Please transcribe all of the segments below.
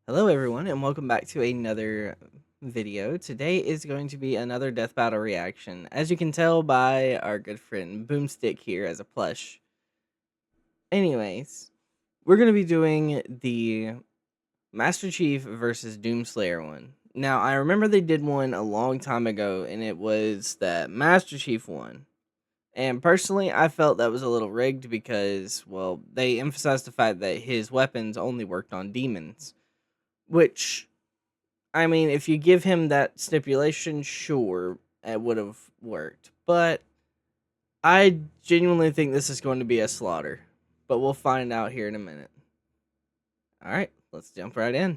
Hello everyone and welcome back to another video. Today is going to be another death battle reaction. As you can tell by our good friend Boomstick here as a plush. Anyways, we're going to be doing the Master Chief versus Doomslayer one. Now, I remember they did one a long time ago and it was that Master Chief won. And personally, I felt that was a little rigged because, well, they emphasized the fact that his weapons only worked on demons. Which, I mean, if you give him that stipulation, sure, it would have worked. But I genuinely think this is going to be a slaughter. But we'll find out here in a minute. Alright, let's jump right in.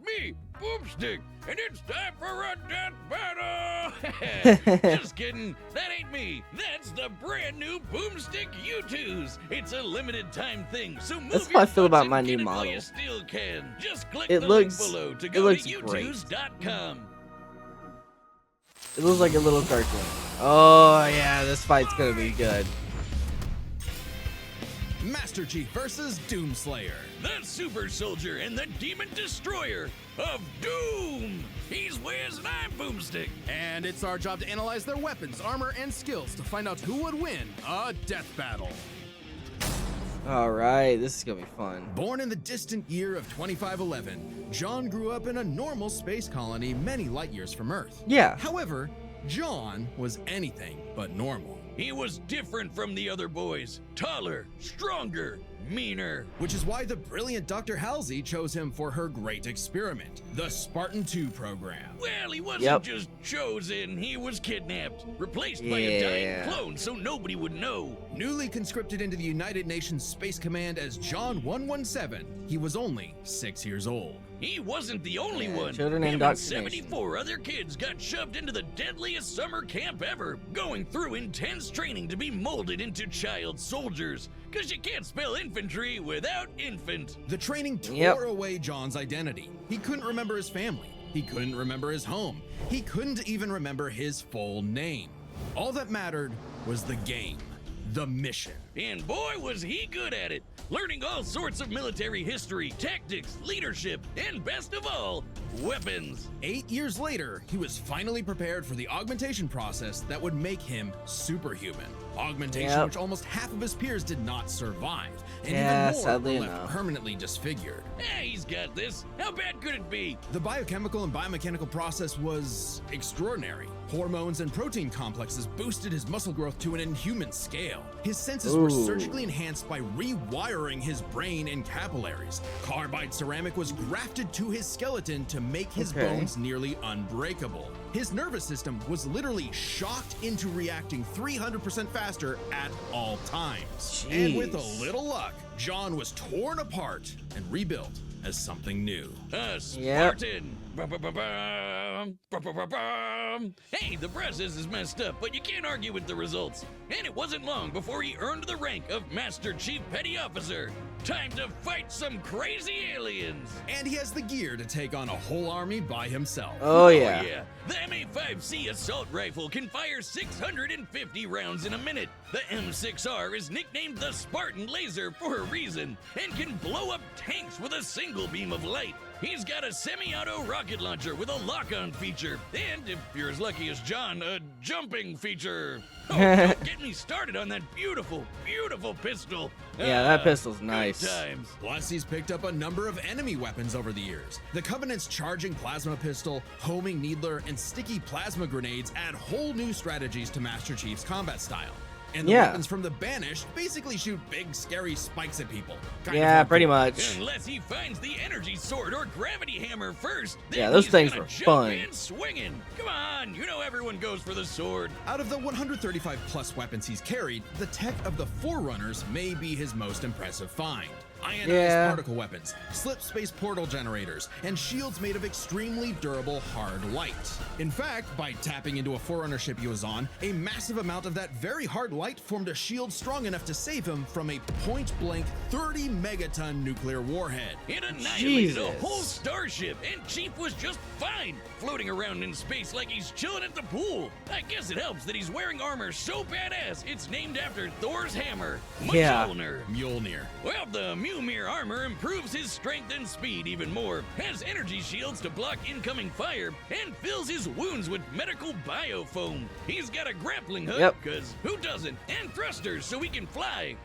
Me, Boomstick, and it's time for a death battle! Just kidding, that ain't me. That's the brand new Boomstick U2s. It's a limited time thing, so move That's how your I feel butts about and my get new it while model. you still can. Just click It the looks- link below to it go looks to great. U2s.com. It looks like a little cartoon. Oh, yeah, this fight's gonna be good. Master Chief versus Doomslayer. The super soldier and the demon destroyer of Doom. He's Wiz and I'm Boomstick. And it's our job to analyze their weapons, armor, and skills to find out who would win a death battle. Alright, this is gonna be fun. Born in the distant year of 2511, John grew up in a normal space colony many light years from Earth. Yeah. However, John was anything but normal, He was different from the other boys. Taller, stronger, meaner. which is why the brilliant Dr. Halsey chose him for her great experiment, the Spartan 2 program. Well, he wasn't Yep. just chosen, he was kidnapped. Replaced by Yeah. a dying clone so nobody would know. Newly conscripted into the United Nations Space Command as John 117, he was only 6 years old. He wasn't the only Yeah, one. children Him and indoctrination. 74 other kids got shoved into the deadliest summer camp ever, going through intense training to be molded into child soldiers. Cause you can't spell infantry without infant. The training tore Yep. away John's identity. He couldn't remember his family. He couldn't remember his home. He couldn't even remember his full name. All that mattered was the game, the mission. And boy, was he good at it, learning all sorts of military history, tactics, leadership, and best of all, weapons. 8 years later, he was finally prepared for the augmentation process that would make him superhuman. Augmentation Yep. which almost half of his peers did not survive, and Yeah, even more sadly were left enough. permanently disfigured. Hey, he's got this. How bad could it be? The biochemical and biomechanical process was extraordinary. Hormones and protein complexes boosted his muscle growth to an inhuman scale. His senses were Ooh. surgically enhanced by rewiring his brain and capillaries. Carbide ceramic was grafted to his skeleton to make his Okay. bones nearly unbreakable. His nervous system was literally shocked into reacting 300% faster at all times. And with a Jeez. little luck, John was torn apart and rebuilt as something new. A Spartan. Ba-ba-ba-bum, ba-ba-ba-bum. Hey, the process is messed up, but you can't argue with the results. And it wasn't long before he earned the rank of Master Chief Petty Officer. Time to fight some crazy aliens. And he has the gear to take on a whole army by himself. Oh, yeah. The M85C assault rifle can fire 650 rounds in a minute. The M6R is nicknamed the Spartan Laser for a reason and can blow up tanks with a single beam of light. He's got a semi-auto rocket launcher with a lock-on feature, and if you're as lucky as John, a jumping feature. Oh, don't get me started on that beautiful, beautiful pistol. Yeah, that Ah, pistol's good nice. times. Plus, he's picked up a number of enemy weapons over the years. The Covenant's charging plasma pistol, homing needler, and sticky plasma grenades add whole new strategies to Master Chief's combat style. And the Yeah. weapons from the Banished basically shoot big, scary spikes at people. Kind of Yeah, pretty hardcore. much. Unless he finds the energy sword or gravity hammer first. Then Yeah, those he's things gonna were jump fun. in swinging. Come on, you know everyone goes for the sword. Out of the 135 plus weapons he's carried, the tech of the Forerunners may be his most impressive find. Ionized Yeah. particle weapons, slip space portal generators, and shields made of extremely durable hard light. In fact, by tapping into a Forerunner ship he was on, a massive amount of that very hard light formed a shield strong enough to save him from a point-blank 30 megaton nuclear warhead. It annihilated a Jesus. whole starship, and Chief was just fine, floating around in space like he's chilling at the pool. I guess it helps that he's wearing armor so badass it's named after Thor's hammer, Yeah. Mjolnir. Mjolnir. Well, the new mirror armor improves his strength and speed even more, has energy shields to block incoming fire, and fills his wounds with medical biofoam. He's got a grappling hook, because who doesn't? And thrusters so he can fly.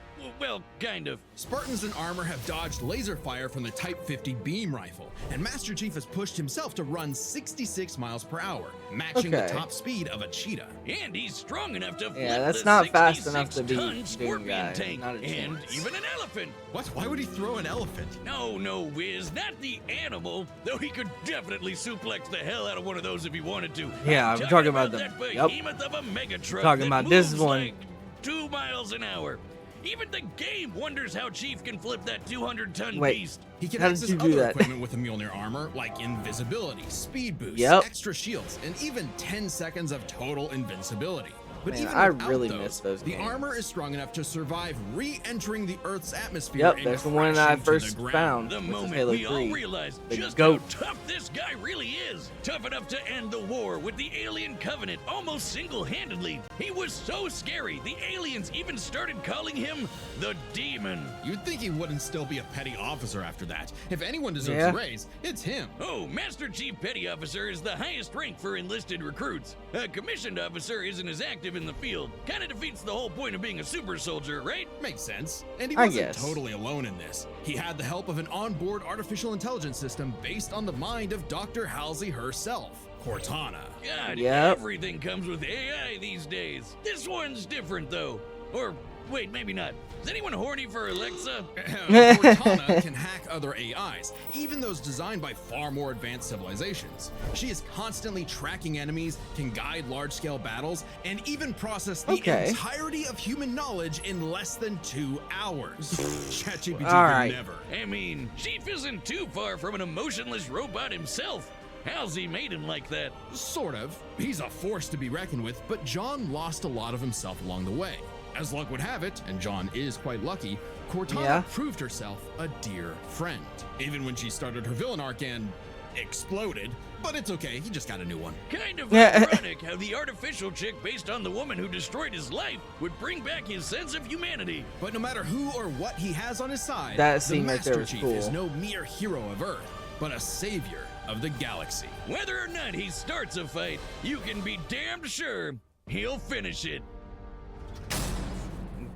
Well, kind of. Spartans in armor have dodged laser fire from the Type 50 beam rifle, and Master Chief has pushed himself to run 66 miles per hour, matching the top speed of a cheetah. And he's strong enough to flip that's the not fast enough to beat ton scorpion Guy. tank, Not a and chance. even an elephant. What? Why would he throw an elephant? No, Wiz, not the animal, though he could definitely suplex the hell out of one of those if he wanted to. Yeah, I'm talking about the that behemoth of a mega truck talking that about this moves one. like 2 miles an hour. Even the game wonders how Chief can flip that 200-ton beast. He can How did access you do other that? equipment with the Mjolnir armor, like invisibility, speed boost, Yep. extra shields, and even 10 seconds of total invincibility. But Man, even I without really those, miss those the games. armor is strong enough to survive re-entering the Earth's atmosphere. Yep, and that's the one I crashing to first the ground. found. The which is moment Halo we 3. all realize The just goat. how tough this guy really is. Tough enough to end the war with the alien covenant almost single-handedly. He was so scary, the aliens even started calling him the Demon. You'd think he wouldn't still be a petty officer after that. If anyone deserves Yeah. a raise, it's him. Oh, Master Chief Petty Officer is the highest rank for enlisted recruits. A commissioned officer isn't as active in the field. Kinda defeats the whole point of being a super soldier, right? Makes sense. And he I wasn't guess. totally alone in this. He had the help of an onboard artificial intelligence system based on the mind of Dr. Halsey herself, Cortana. God, Yep. everything comes with AI these days. This one's different, though. Or, wait, maybe not. Is anyone horny for Alexa? Cortana can hack other AIs, even those designed by far more advanced civilizations. She is constantly tracking enemies, can guide large-scale battles, and even process the entirety of human knowledge in less than 2 hours. ChatGPT All could right. never. I mean, Chief isn't too far from an emotionless robot himself. Halsey made him like that. Sort of. He's a force to be reckoned with, but John lost a lot of himself along the way. As luck would have it, and John is quite lucky, Cortana proved herself a dear friend. Even when she started her villain arc and exploded. But it's okay, he just got a new one. Kind of ironic how the artificial chick based on the woman who destroyed his life would bring back his sense of humanity. But no matter who or what he has on his side, That the scene right there Master was Chief cool. is no mere hero of Earth, but a savior of the galaxy. Whether or not he starts a fight, you can be damned sure he'll finish it.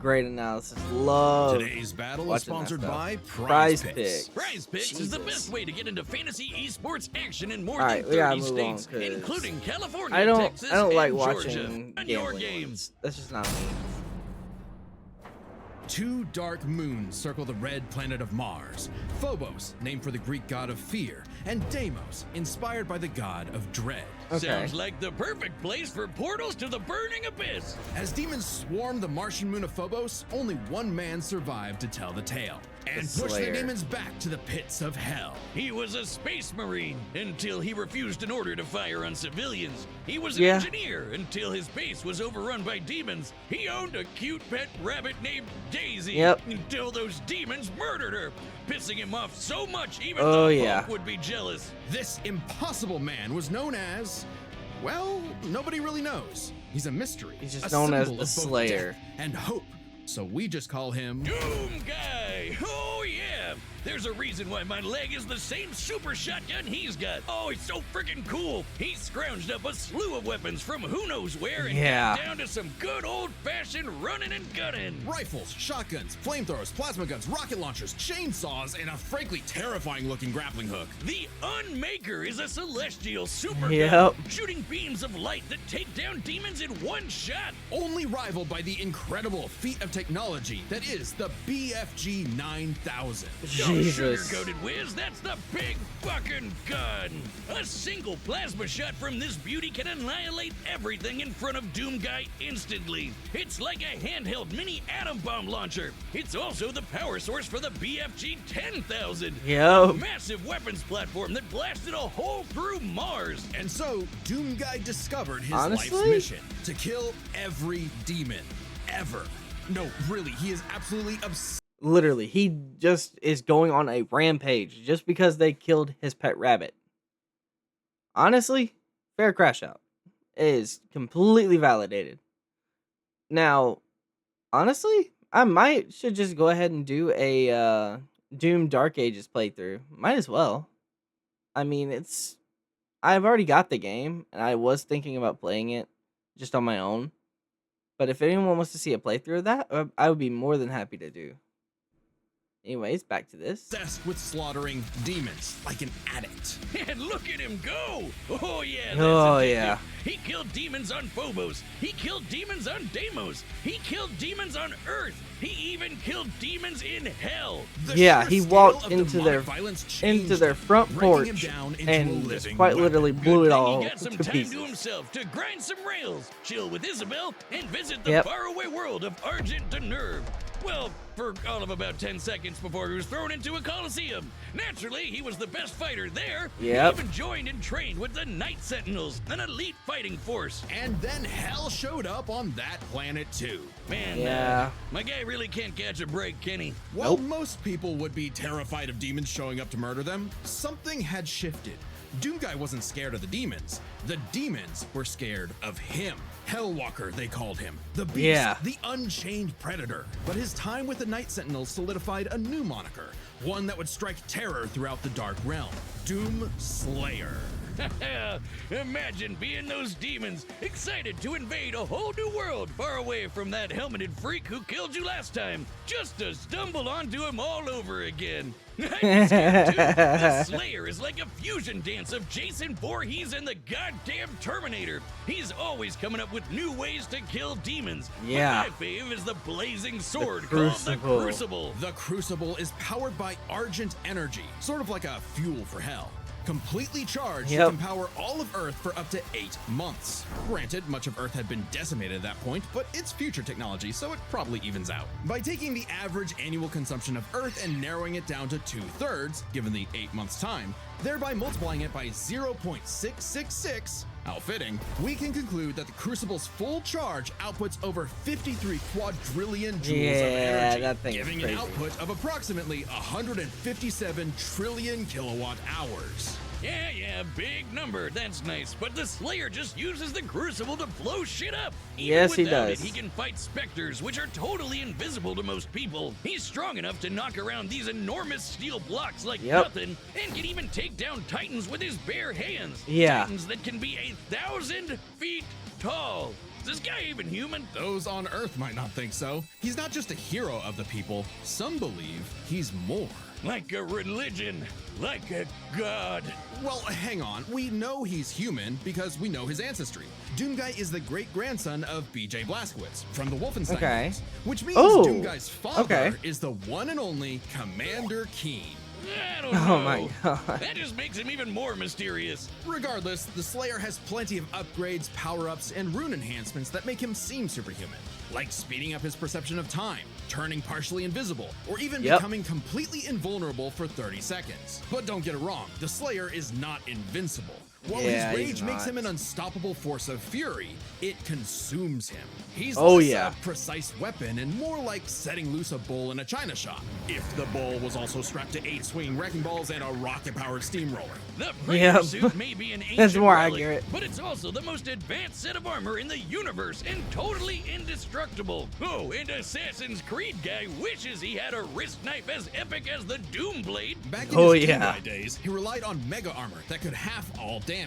Great analysis. Love Today's battle is watching that sponsored stuff. by Prize Picks. Picks. Prize Picks is the best way to get into fantasy esports action in more Alright, than we gotta 30 move on, states, 'cause including California, I don't Texas, like and watching Georgia. On your gambling games. ones. That's just not me. 2 dark moons circle the red planet of Mars. Phobos, named for the Greek god of fear, and Deimos, inspired by the god of dread. Okay. Sounds like the perfect place for portals to the burning abyss. As demons swarm the Martian moon of Phobos, only one man survived to tell the tale and push the Slayer. demons back to the pits of hell. He was a space marine until he refused an order to fire on civilians. He was an Yeah. engineer until his base was overrun by demons. He owned a cute pet rabbit named Daisy Yep. until those demons murdered her, pissing him off so much even Oh, the yeah. Hulk would be jealous. This impossible man was known as, well, nobody really knows. He's a mystery. He's just a known as symbol the of both Slayer. death and hope. So we just call him Doom Guy! Oh yeah! There's a reason why my leg is the same super shotgun he's got. Oh, it's so freaking cool. He scrounged up a slew of weapons from who knows where and Yeah. got down to some good old-fashioned running and gunning. rifles, shotguns, flamethrowers, plasma guns, rocket launchers, chainsaws, and a frankly terrifying looking grappling hook. The Unmaker is a celestial super Yep. gun, shooting beams of light that take down demons in one shot. Only rivaled by the incredible feat of technology that is the BFG 9000. No Jesus. sugar-coated whiz, that's the big fucking gun. A single plasma shot from this beauty can annihilate everything in front of Doom Guy instantly. It's like a handheld mini atom bomb launcher. It's also the power source for the BFG 10,000. A Yep. massive weapons platform that blasted a hole through Mars. And so, Doom Guy discovered his Honestly? life's mission to kill every demon. Ever. No, really, he is absolutely obsessed. Literally, he just is going on a rampage just because they killed his pet rabbit. Honestly, fair crash out. It is completely validated. Now, honestly, I might should just go ahead and do a Doom Dark Ages playthrough. Might as well. I mean, I've already got the game, and I was thinking about playing it just on my own. But if anyone wants to see a playthrough of that, I would be more than happy to do. Anyways, back to this. Obsessed with slaughtering demons like an addict. And look at him go! Oh yeah, that's Oh, addictive. yeah. He killed demons on Phobos. He killed demons on Deimos. He killed demons on Earth. He even killed demons in hell. The Yeah, sheer he scale walked of into demonic their violence changed into their him, front breaking him porch down into a and just living quite weapon. literally Good blew it thing all he got some to time pieces. to himself to grind some rails, chill with Isabel, and visit the Yep. faraway world of Argent de Nerve. Well, for all of about 10 seconds before he was thrown into a coliseum. Naturally, he was the best fighter there. Yep. He even joined and trained with the Night Sentinels, an elite fighting force. And then hell showed up on that planet too. Man, Yeah. my guy really can't catch a break, can he? While Nope. most people would be terrified of demons showing up to murder them, something had shifted. Doomguy wasn't scared of the demons were scared of him. Hellwalker, they called him. The beast, Yeah. the unchained predator. But his time with the Night Sentinels solidified a new moniker, one that would strike terror throughout the Dark Realm. Doom Slayer. Imagine being those demons, excited to invade a whole new world far away from that helmeted freak who killed you last time, just to stumble onto him all over again. I'm scared too. The Slayer is like a fusion dance of Jason Voorhees and the goddamn Terminator. He's always coming up with new ways to kill demons. Yeah. But my fave is the blazing sword called the Crucible. Crucible. The Crucible is powered by Argent energy, sort of like a fuel for hell. Completely charged, Yep. it can power all of Earth for up to 8 months. Granted, much of Earth had been decimated at that point, but it's future technology, so it probably evens out. By taking the average annual consumption of Earth and narrowing it down to 2/3, given the 8 months time, thereby multiplying it by 0.666, how fitting, we can conclude that the Crucible's full charge outputs over 53 quadrillion joules of Yeah, energy, that thing's giving crazy. an output of approximately 157 trillion kilowatt hours. Yeah, big number. That's nice. But the Slayer just uses the Crucible to blow shit up. Even Yes, he without does. It, he can fight specters, which are totally invisible to most people. He's strong enough to knock around these enormous steel blocks like Yep. nothing, and can even take down Titans with his bare hands. Yeah. Titans that can be 1,000 feet tall. Is this guy even human? Those on Earth might not think so. He's not just a hero of the people. Some believe he's more. Like a religion, like a god. Well, hang on. We know he's human because we know his ancestry. Doomguy is the great-grandson of B.J. Blazkowicz from the Wolfenstein Okay. games, which means Oh, Doomguy's father okay. is the one and only Commander Keen. I don't know. Oh my god. That just makes him even more mysterious. Regardless, the Slayer has plenty of upgrades, power-ups, and rune enhancements that make him seem superhuman, like speeding up his perception of time, turning partially invisible, or even Yep. becoming completely invulnerable for 30 seconds. But don't get it wrong, the Slayer is not invincible. While Yeah, his he's rage makes not. him an unstoppable force of fury, it consumes him. He's Oh, less yeah. a precise weapon and more like setting loose a bull in a china shop. If the bull was also strapped to 8 swinging wrecking balls and a rocket-powered steamroller. The Predator Yep. suit may be an ancient That's more relic, accurate. but it's also the most advanced set of armor in the universe and totally indestructible. Oh, and Assassin's Creed guy wishes he had a wrist knife as epic as the Doom Blade. Back in Oh, his yeah. Doomguy days, he relied on mega armor that could half all damage.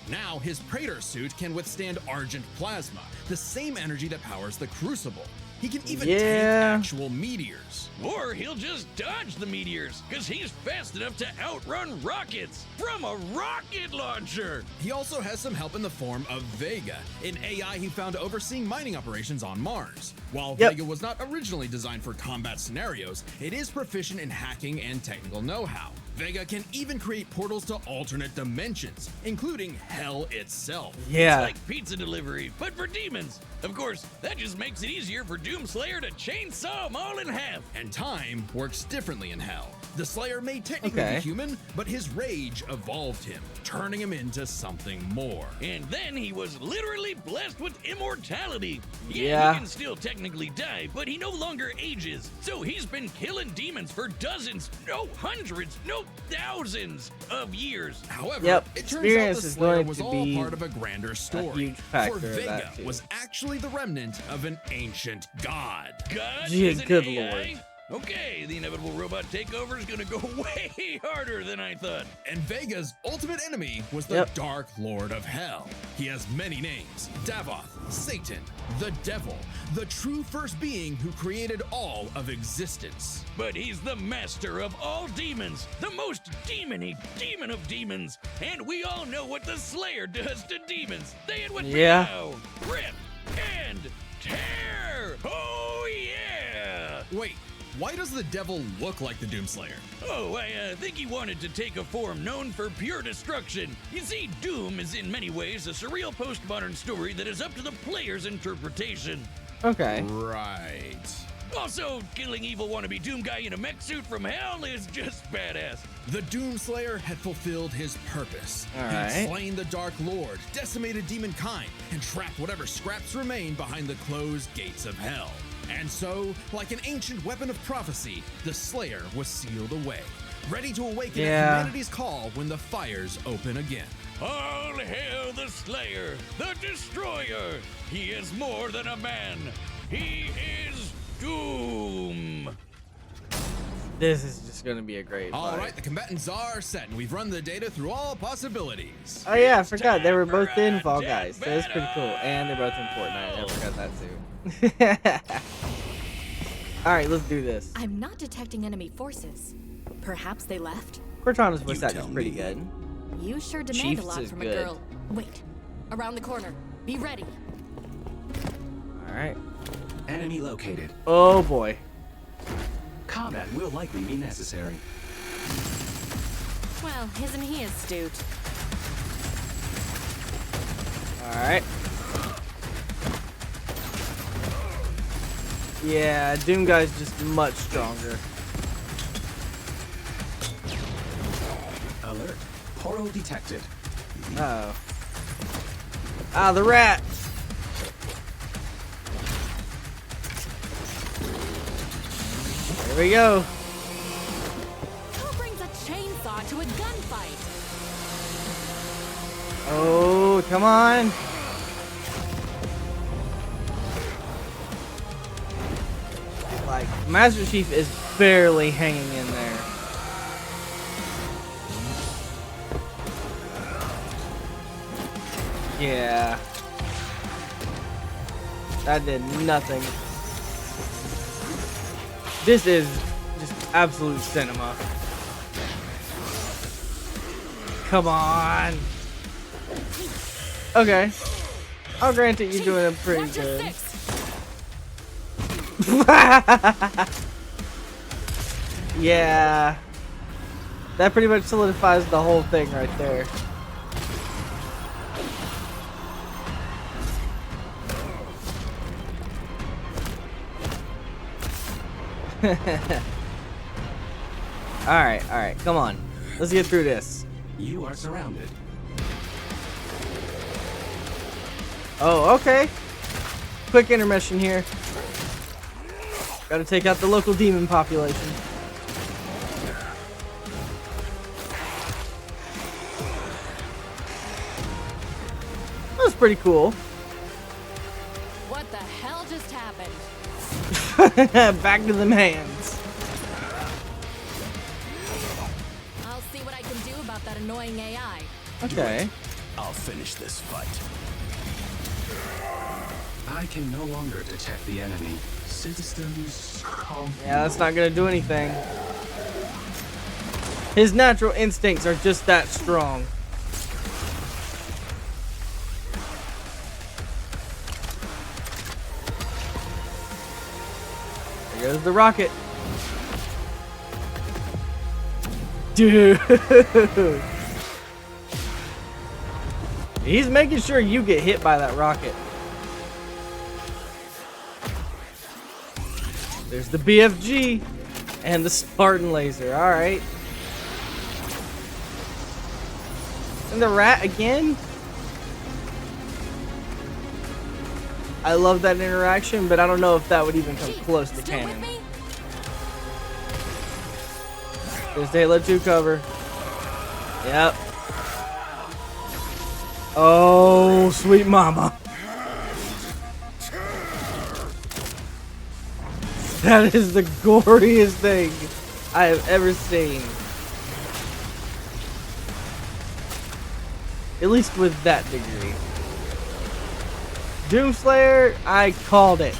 Now, his Praetor suit can withstand Argent Plasma, the same energy that powers the Crucible. He can even Yeah. tank actual meteors. Or he'll just dodge the meteors, because he's fast enough to outrun rockets from a rocket launcher. He also has some help in the form of Vega, an AI he found overseeing mining operations on Mars. While Yep. Vega was not originally designed for combat scenarios, it is proficient in hacking and technical know-how. Vega can even create portals to alternate dimensions, including hell itself. Yeah. It's like pizza delivery, but for demons. Of course, that just makes it easier for Doomslayer to chainsaw them all in half. And time works differently in hell. The Slayer may technically Okay. be human, but his rage evolved him, turning him into something more. And then he was literally blessed with immortality. Yeah. He can still technically die, but he no longer ages. So he's been killing demons for dozens, no hundreds, no thousands of years. However, Yep, it turns out experience the is Slayer going was to all be part of a grander story. huge factor For of Vega that, too. was actually the remnant of an ancient god. God Gee, is an good AI? lord. Okay, the inevitable robot takeover is gonna go way harder than I thought. And Vega's ultimate enemy was the Yep. Dark Lord of Hell. He has many names: Davoth, Satan, the Devil, the true first being who created all of existence. But he's the master of all demons, the most demony demon of demons. And we all know what the Slayer does to demons. Say it with me Yeah. now. Rip and tear. Oh yeah. Wait, why does the Devil look like the Doomslayer? Oh, I think he wanted to take a form known for pure destruction. You see, Doom is in many ways a surreal postmodern story that is up to the player's interpretation. Okay. Right. Also, killing evil wannabe Doom guy in a mech suit from hell is just badass. The Doomslayer had fulfilled his purpose. All He had right. slain the Dark Lord, decimated demonkind, and trapped whatever scraps remained behind the closed gates of hell. And so, like an ancient weapon of prophecy, the Slayer was sealed away, ready to awaken Yeah. at humanity's call when the fires open again. All hail the Slayer, the Destroyer. He is more than a man. He is Doom. This is just gonna be a great All fight. right, the combatants are set, and we've run the data through all possibilities. Oh yeah, I forgot they were both in Time Fall for a Guys. So that's pretty cool, and they're both in Fortnite. I battle. forgot that too. All right, let's do this. I'm not detecting enemy forces. Perhaps they left? Cortana's voice acting is pretty good. You sure demand Chiefs a lot is from good. a girl. Wait. Around the corner. Be ready. All right. Enemy located. Oh boy. Combat will likely be necessary. Well, isn't he astute? All right. Yeah, Doom guy's just much stronger. Alert. Portal detected. Uh oh. Ah, the rat. There we go. Who brings a chainsaw to a gunfight? Oh, come on. Like, Master Chief is barely hanging in there. Yeah. That did nothing. This is just absolute cinema. Come on. Okay. I'll grant it, you're doing it pretty Watch your good. six. Yeah. That pretty much solidifies the whole thing right there. Alright, come on. Let's get through this. You are surrounded. Oh, okay. Quick intermission here. Gotta take out the local demon population. That was pretty cool. What the hell just happened? Back to them hands. I'll see what I can do about that annoying AI. Okay. I'll finish this fight. I can no longer detect the enemy. Systems Yeah, that's not gonna do anything. His natural instincts are just that strong. There goes the rocket. Dude. He's making sure you get hit by that rocket. There's the BFG and the Spartan laser. All right. And the rat again. I love that interaction, but I don't know if that would even come Chief, close to still with canon. me? There's the Halo 2 cover. Yep. Oh, sweet mama. That is the goriest thing I have ever seen. At least with that degree. Doomslayer, I called it.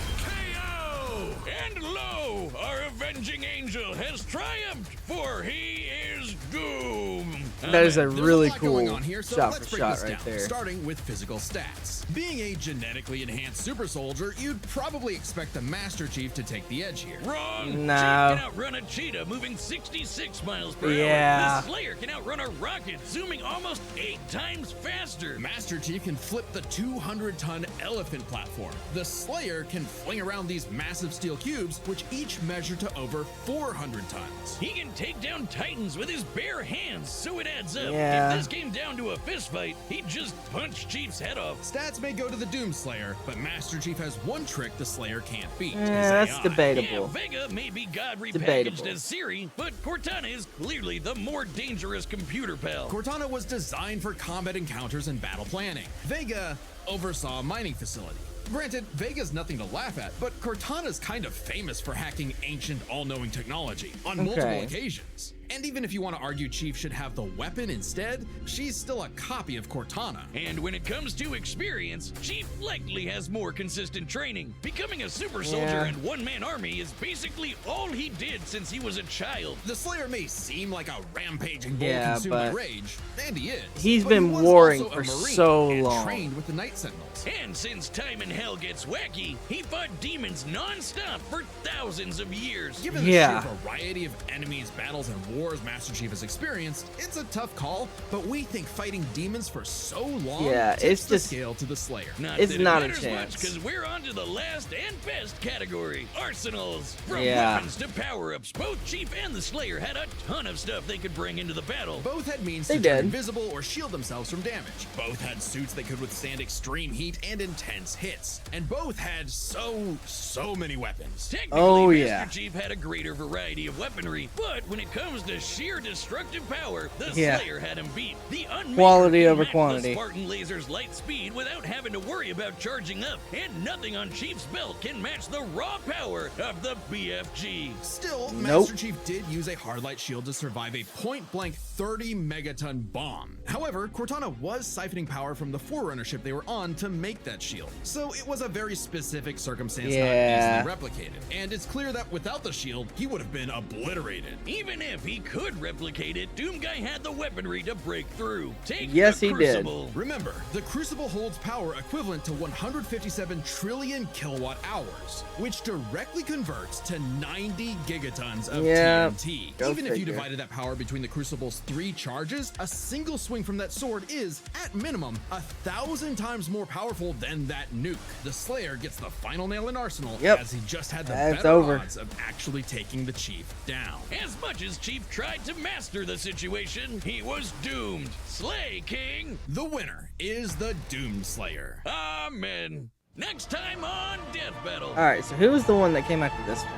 KO! And lo, our avenging angel has triumphed, for he is Doom. That is a There's really lot going cool on here, so shot let's for break shot this right down, there. starting with physical stats. Being a genetically enhanced super soldier, you'd probably expect the Master Chief to take the edge here. Wrong. No. Chief can outrun a cheetah moving 66 miles per Yeah. hour. The Slayer can outrun a rocket zooming almost 8 times faster. Master Chief can flip the 200-ton elephant platform. The Slayer can fling around these massive steel cubes, which each measure to over 400 tons. He can take down Titans with his bare hands, so it adds up. Yeah. If this came down to a fist fight, he'd just punch Chief's head off. Stats may go to the Doom Slayer, but Master Chief has one trick the Slayer can't beat. his That's AI. Yeah, debatable. Vega may be God repackaged Debatable. as Siri, but Cortana is clearly the more dangerous computer pal. Cortana was designed for combat encounters and battle planning. Vega oversaw a mining facility. Granted, Vega's nothing to laugh at, but Cortana's kind of famous for hacking ancient, all-knowing technology on multiple Okay. occasions. And even if you want to argue Chief should have the weapon instead, she's still a copy of Cortana. And when it comes to experience, Chief likely has more consistent training. Becoming a super soldier Yeah. and one-man army is basically all he did since he was a child. The Slayer may seem like a rampaging bull Yeah, consumed by but rage, and he is. he's but been he was warring also a for Marine so and long. trained with the Night Sentinels. And since time in hell gets wacky, he fought demons non-stop for thousands of years. Given the Yeah. sheer variety of enemies, battles, and wars Master Chief has experienced, it's a tough call, but we think fighting demons for so long Yeah, tips it's the just- scale to the Slayer. It's that it not a matters chance. because we're on to the last and best category, arsenals. From Yeah. weapons to power-ups, both Chief and the Slayer had a ton of stuff they could bring into the battle. Both had means They to turn did. invisible or shield themselves from damage. Both had suits that could withstand extreme heat and intense hits. And both had so many weapons. Technically, Oh, Master yeah. Chief had a greater variety of weaponry, but when it comes to sheer destructive power, the Yeah. Slayer had him beat. The Unmaker Quality can over match quantity. The Spartan laser's light speed without having to worry about charging up, and nothing on Chief's belt can match the raw power of the BFG. Still, Nope. Master Chief did use a hardlight shield to survive a point-blank 30 megaton bomb. However, Cortana was siphoning power from the Forerunner ship they were on to make that shield. So it was a very specific circumstance Yeah. not easily replicated. And it's clear that without the shield, he would have been obliterated. Even if he could replicate it, Doomguy had the weaponry to break through. Take Yes, the he did. Crucible. Remember, the Crucible holds power equivalent to 157 trillion kilowatt hours, which directly converts to 90 gigatons of Yeah, TNT. go Even if you figure. divided that power between the Crucible's 3 charges, a single swing from that sword is, at minimum, 1,000 times more powerful than that nuke. The Slayer gets the final nail in Arsenal, Yep. as he just had the That's better over. odds of actually taking the Chief down. As much as Chief tried to master the situation, he was doomed. Slay, King! The winner is the Doom Slayer. Amen. Next time on Death Battle. Alright, so who was the one that came after this one?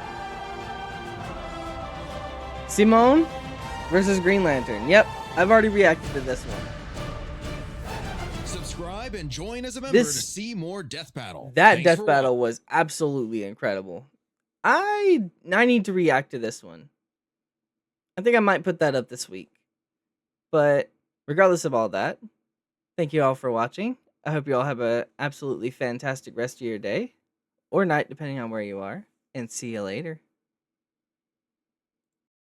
Simone versus Green Lantern. Yep, I've already reacted to this one. Subscribe and join as a member This- to see more Death Battle. That Thanks death for battle was absolutely incredible. I need to react to this one. I think I might put that up this week. But regardless of all that, thank you all for watching. I hope you all have a absolutely fantastic rest of your day or night, depending on where you are, and see you later.